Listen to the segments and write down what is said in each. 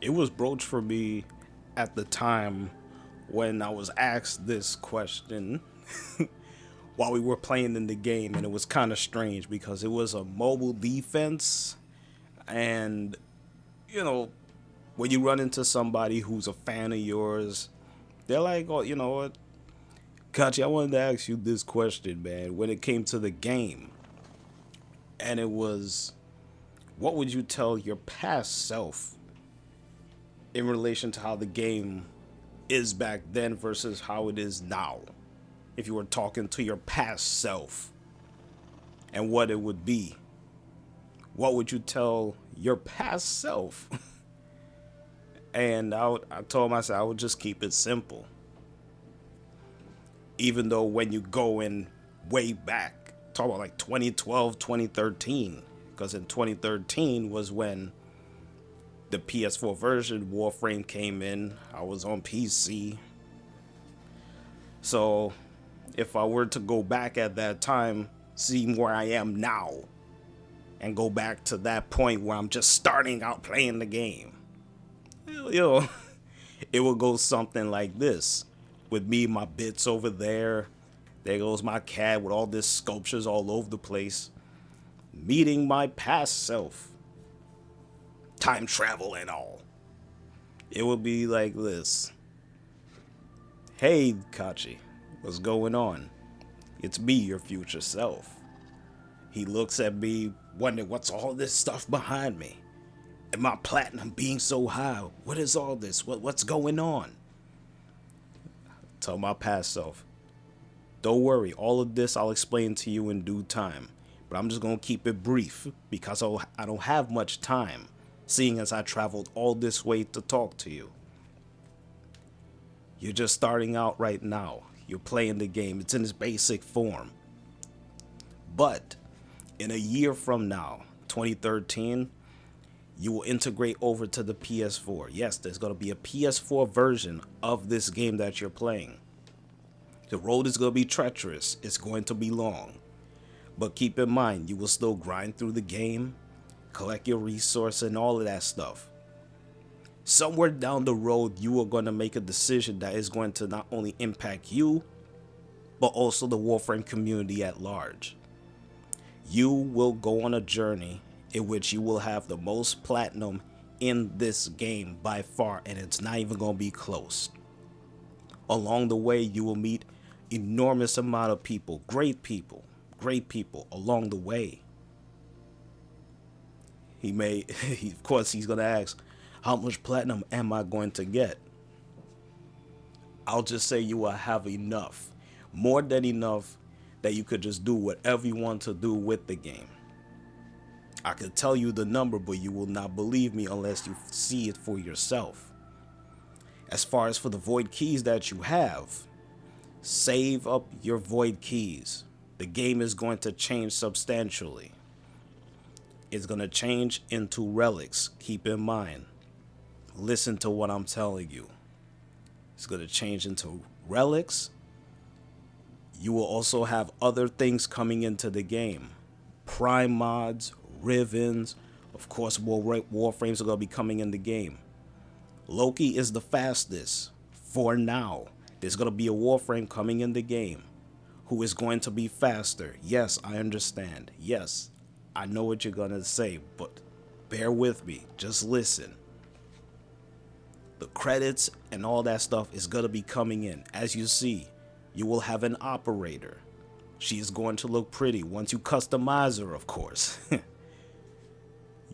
It was broached for me at the time when I was asked this question while we were playing in the game, and it was kind of strange because it was a mobile defense, and you know, when you run into somebody who's a fan of yours, they're like, "Oh, you know what, Kachi, I wanted to ask you this question, man. When it came to the game, and it was, what would you tell your past self in relation to how the game is back then versus how it is now? If you were talking to your past self and what it would be, what would you tell your past self?" And I told myself I would just keep it simple. Even though when you go in way back, talk about like 2012, 2013, because in 2013 was when the PS4 version Warframe came in. I was on PC. So if I were to go back at that time, see where I am now, and go back to that point where I'm just starting out playing the game, it will go something like this. With me, my bits over there. There goes my cat with all this sculptures all over the place. Meeting my past self. Time travel and all. It will be like this. "Hey, Kachi, what's going on? It's me, your future self." He looks at me, wondering what's all this stuff behind me. And my platinum being so high. What is all this? What's going on? Tell my past self, "Don't worry, all of this I'll explain to you in due time. But I'm just going to keep it brief because I don't have much time, seeing as I traveled all this way to talk to you. You're just starting out right now. You're playing the game. It's in its basic form. But in a year from now, 2013, you will integrate over to the PS4. Yes, there's going to be a PS4 version of this game that you're playing. The road is going to be treacherous. It's going to be long. But keep in mind, you will still grind through the game, collect your resource and all of that stuff. Somewhere down the road, you are going to make a decision that is going to not only impact you, but also the Warframe community at large. You will go on a journey in which you will have the most platinum in this game by far, and it's not even going to be close. Along the way, you will meet enormous amount of people, great people along the way. Of course, he's going to ask, how much platinum am I going to get? I'll just say you will have enough, more than enough, that you could just do whatever you want to do with the game. I could tell you the number, but you will not believe me unless you see it for yourself. As far as for the void keys that you have, save up your void keys. The game is going to change substantially. It's going to change into relics. Keep in mind. Listen to what I'm telling you. It's going to change into relics. You will also have other things coming into the game. Prime mods, Rivens, of course Warframes are going to be coming in the game. Loki is the fastest for now. There's going to be a Warframe coming in the game who is going to be faster. Yes, I understand. Yes, I know what you're going to say, but bear with me. Just listen. The credits and all that stuff is going to be coming in. As you see, you will have an operator. She is going to look pretty once you customize her, of course.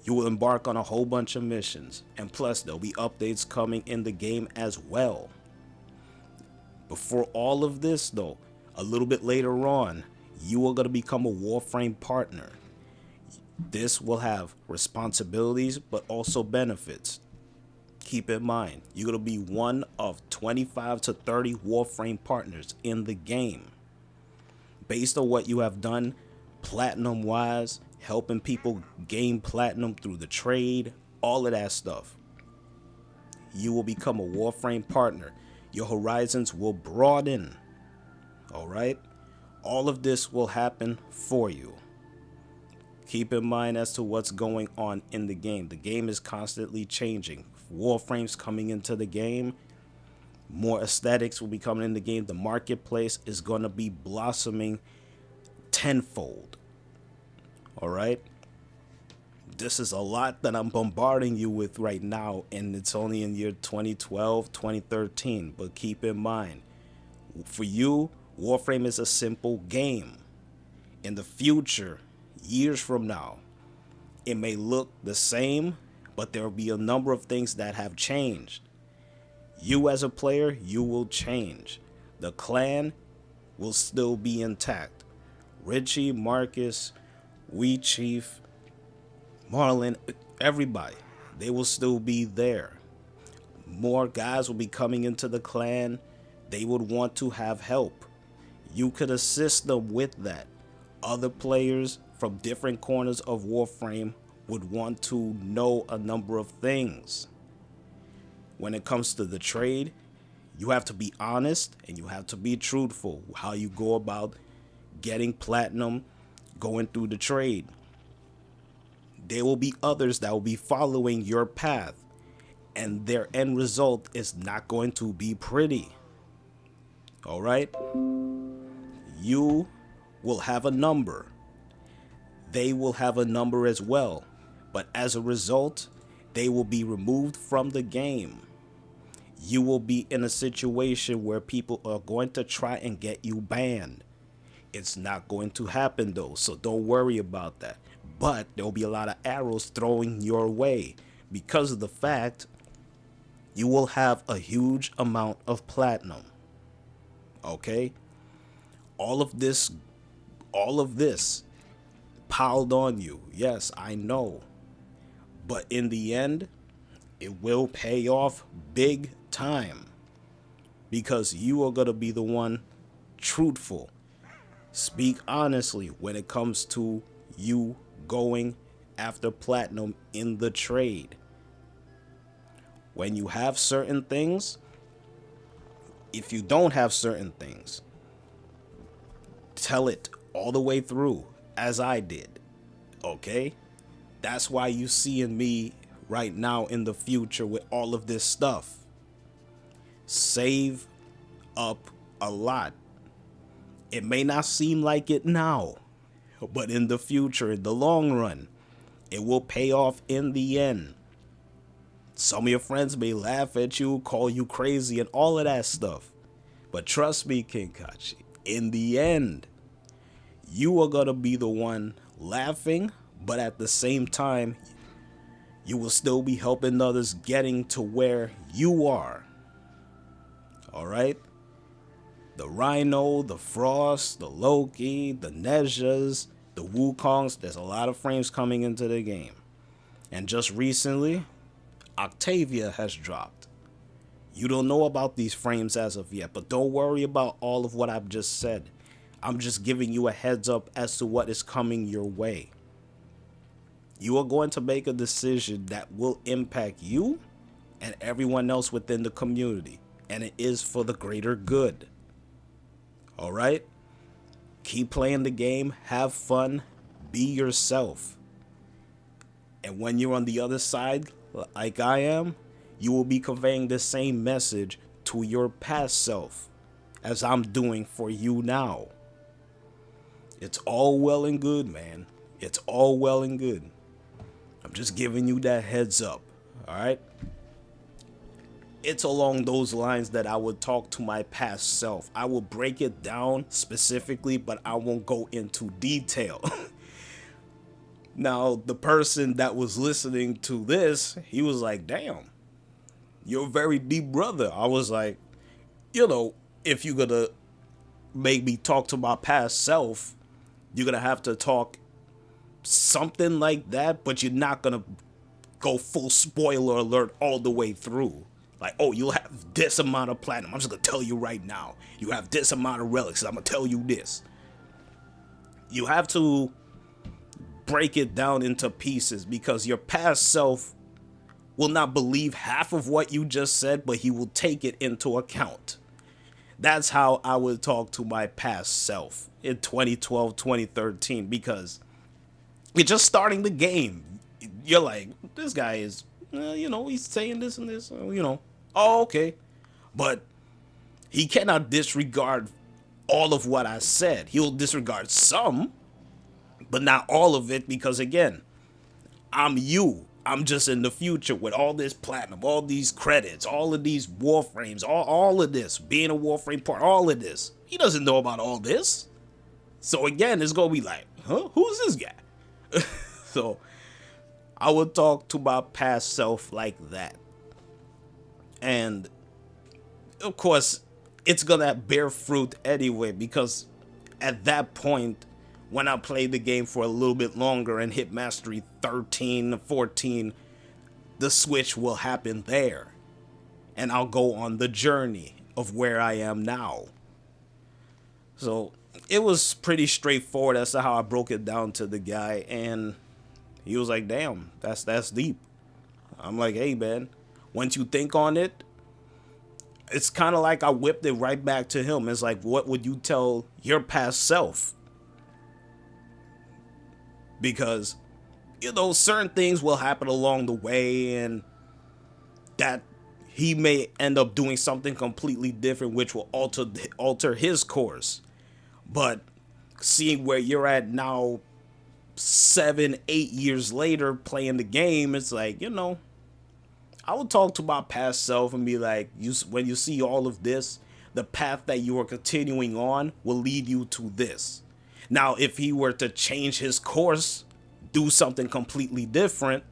You will embark on a whole bunch of missions, and plus there'll be updates coming in the game as well. Before all of this though, a little bit later on, you are going to become a Warframe partner. This will have responsibilities but also benefits. Keep in mind, you're going to be one of 25 to 30 Warframe partners in the game. Based on what you have done platinum wise, helping people gain platinum through the trade, all of that stuff, you will become a Warframe partner. Your horizons will broaden. Alright? All of this will happen for you. Keep in mind as to what's going on in the game. The game is constantly changing Warframes coming into the game, more aesthetics will be coming in the game. The marketplace is going to be blossoming tenfold. All right. This is a lot that I'm bombarding you with right now, and it's only in year 2012, 2013. But keep in mind, for you, Warframe is a simple game. In the future, years from now, it may look the same, but there will be a number of things that have changed. You as a player, you will change. The clan will still be intact. Richie, Marcus, We Chief, Marlon, everybody, they will still be there. More guys will be coming into the clan. They would want to have help. You could assist them with that. Other players from different corners of Warframe would want to know a number of things. When it comes to the trade, you have to be honest and you have to be truthful. How you go about getting platinum, going through the trade. There will be others that will be following your path, and their end result is not going to be pretty. All right? You will have a number. They will have a number as well. But as a result, they will be removed from the game. You will be in a situation where people are going to try and get you banned. It's not going to happen though, so don't worry about that. But there will be a lot of arrows throwing your way because of the fact you will have a huge amount of platinum. Okay? All of this piled on you. Yes, I know. But in the end, it will pay off big time because you are going to be the one truthful. Speak honestly when it comes to you going after platinum in the trade. When you have certain things, if you don't have certain things, tell it all the way through as I did. Okay? That's why you seeing me right now in the future with all of this stuff. Save up a lot. It may not seem like it now, but in the future, in the long run, it will pay off in the end. Some of your friends may laugh at you, call you crazy, and all of that stuff. But trust me, KingKacchi, in the end, you are going to be the one laughing, but at the same time, you will still be helping others getting to where you are. All right? The Rhino, the Frost, the Loki, the Nezhas, the Wukongs, there's a lot of frames coming into the game. And just recently, Octavia has dropped. You don't know about these frames as of yet, but don't worry about all of what I've just said. I'm just giving you a heads up as to what is coming your way. You are going to make a decision that will impact you and everyone else within the community, and it is for the greater good. All right? Keep playing the game, have fun, be yourself. And when you're on the other side, like I am, you will be conveying the same message to your past self as I'm doing for you now. It's all well and good, man. It's all well and good. I'm just giving you that heads up, all right? It's along those lines that I would talk to my past self. I will break it down specifically, but I won't go into detail. Now, the person that was listening to this, he was like, damn, you're a very deep brother. I was like, if you're going to make me talk to my past self, you're going to have to talk something like that, but you're not going to go full spoiler alert all the way through. Like, oh, you'll have this amount of platinum. I'm just going to tell you right now. You have this amount of relics. I'm going to tell you this. You have to break it down into pieces because your past self will not believe half of what you just said, but he will take it into account. That's how I would talk to my past self in 2012, 2013, because you're just starting the game. You're like, this guy is he's saying this and this, Oh, okay. But he cannot disregard all of what I said. He'll disregard some, but not all of it, because again, I'm you. I'm just in the future with all this platinum, all these credits, all of these Warframes, all of this, being a Warframe part, all of this. He doesn't know about all this. So again, it's going to be like, huh? Who's this guy? So I would talk to my past self like that. And of course, it's going to bear fruit anyway, because at that point, when I played the game for a little bit longer and hit mastery 13, 14, the switch will happen there. And I'll go on the journey of where I am now. So it was pretty straightforward as to how I broke it down to the guy. And he was like, damn, that's deep. I'm like, hey, man, once you think on it, it's kind of like I whipped it right back to him. It's like, what would you tell your past self? Because, certain things will happen along the way, and that he may end up doing something completely different, which will alter his course. But seeing where you're at now, 7, 8 years later, playing the game, it's like, I would talk to my past self and be like, when you see all of this, the path that you are continuing on will lead you to this. Now, if he were to change his course, do something completely different,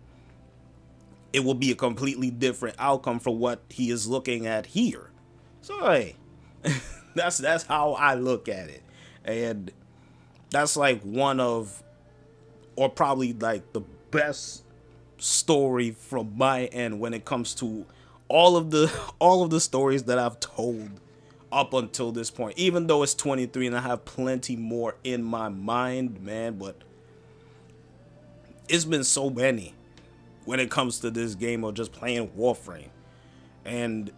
it will be a completely different outcome for what he is looking at here. So, hey, that's how I look at it. And that's like one of, or probably like the best story from my end when it comes to all of the stories that I've told up until this point, even though it's 23 and I have plenty more in my mind, man. But it's been so many when it comes to this game of just playing Warframe. And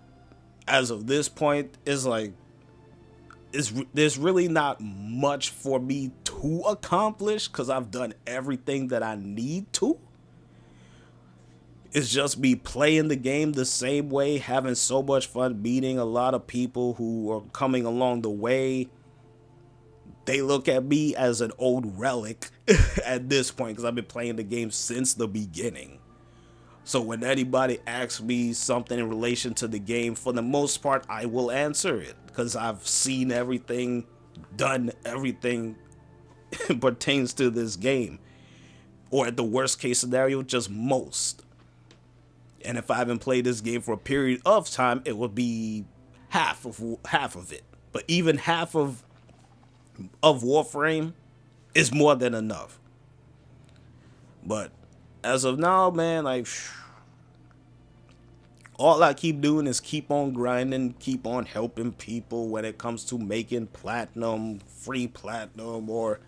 as of this point, it's like, there's really not much for me to accomplish because I've done everything that I need to. It's just me playing the game the same way, having so much fun, meeting a lot of people who are coming along the way. They look at me as an old relic at this point because I've been playing the game since the beginning. So when anybody asks me something in relation to the game, for the most part, I will answer it because I've seen everything, done everything pertains to this game. Or at the worst case scenario, just most. And if I haven't played this game for a period of time, it would be half of it. But even half of Warframe is more than enough. But as of now, man, like, all I keep doing is keep on grinding, keep on helping people when it comes to making platinum, free platinum, or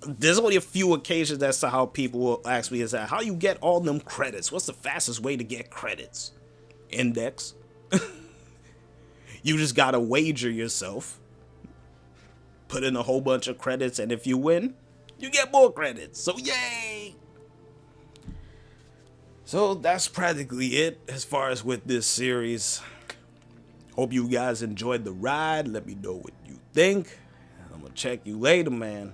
there's only a few occasions as to how people will ask me, is that how you get all them credits? What's the fastest way to get credits? Index. You just gotta wager yourself, put in a whole bunch of credits, and if you win, you get more credits. So yay! So that's practically it as far as with this series. Hope you guys enjoyed the ride. Let me know what you think. I'm gonna check you later, man.